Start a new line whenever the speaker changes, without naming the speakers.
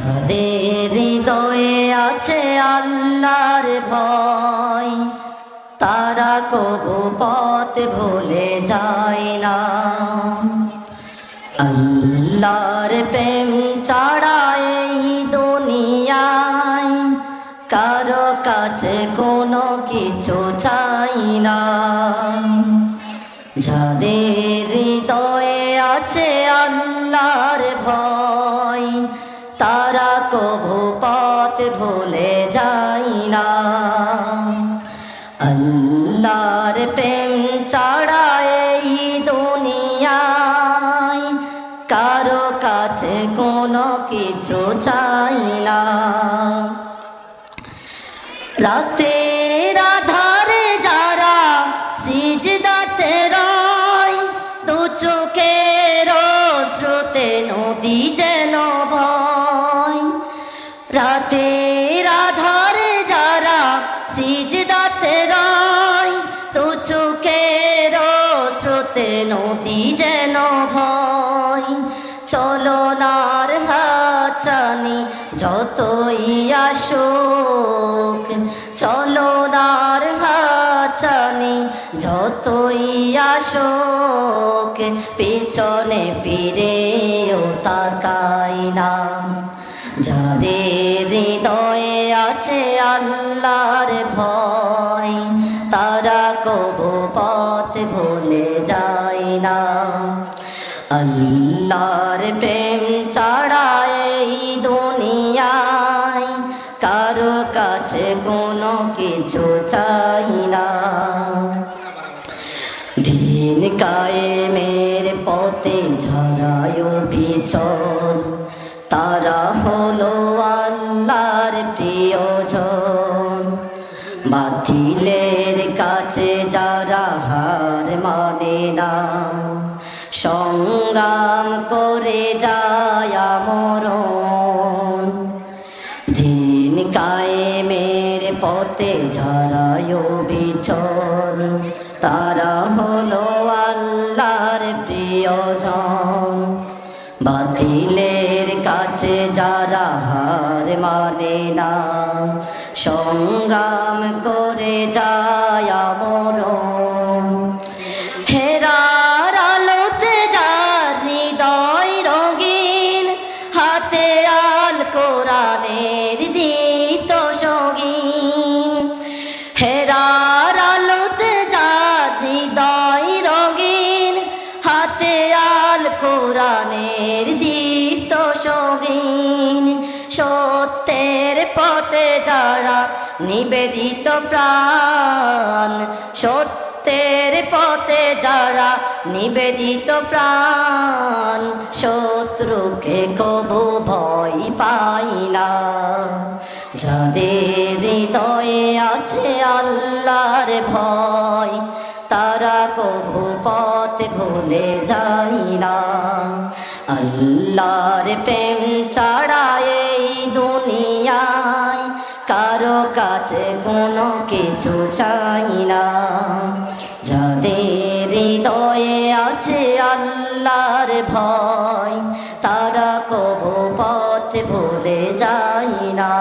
যাদের হৃদয়ে আছে আল্লাহর ভয়, তারা কবু পথ ভুলে যায় না। আল্লাহর প্রেম ছাড়া এই দুনিয়ায় কারো কাছে কোনো কিছু চাই না। যাদের হৃদয়ে আছে আল্লাহর ভয়, তারা কবু পথ ভুলে যায় না। আল্লাহর প্রেম ছাড়া এই দুনিয়ায় কারো কাছে কোনো কিছু চাই না। রাতের আধারে যারা সিজদাতে রয়, দু চোখের স্রোতে নদী যেন বয়। রাতের আধারে যারা সিজদাতে রয়, দু চোখের স্রোতে নদী যেন ভয়। চলনার হাতছানি যতই আসুক, চলনার হাতছানি যতই আসুক, পিছনে ফিরেও তাকাই না। যাদের হৃদয়ে আছে আল্লাহর ভয়, তারা কবু পথ ভুলে যায় না। আল্লাহর প্রেম ছাড়া এই দুনিয়ায় কারো কাছে কোনো কিছু চাই না। দিন কায়েমের পথে যারায় বিচল, তারা হলো আল্লাহর প্রিয়জন। বাতিলের কাছে যারা হার মানে না, সংগ্রাম করে যায় মরণ। দিন কায়েমের পথে যারা বিচল, তারা হলো আল্লাহর প্রিয়জন। বাতিলের কাছে যারা হার মানে না, সংগ্রাম করে যায় মরণ। হেরার আলোতে যার হৃদয় রঙিন, হাতে আল কোরআনের দীপ্ত সঙ্গীন। হেরার আলোতে যার হৃদয় রঙিন, হাতে আল কোরআনের দীপ্ত সঙ্গীন। সত্যের পথে যারা নিবেদিত প্রাণ, সত্যের পথে যারা নিবেদিত প্রাণ, শত্রুকে কবু ভয় পাই না। যাদের হৃদয়ে আছে আল্লাহর ভয়, তারা কবু পথ ভুলে যায় না। আল্লাহর প্রেম ছাড়া এই দুনিয়ায় কারো কাছে কোনো কিছু চাই না। যাদের হৃদয়ে আছে আল্লাহর ভয়, তারা কবু পথ ভুলে যায় না।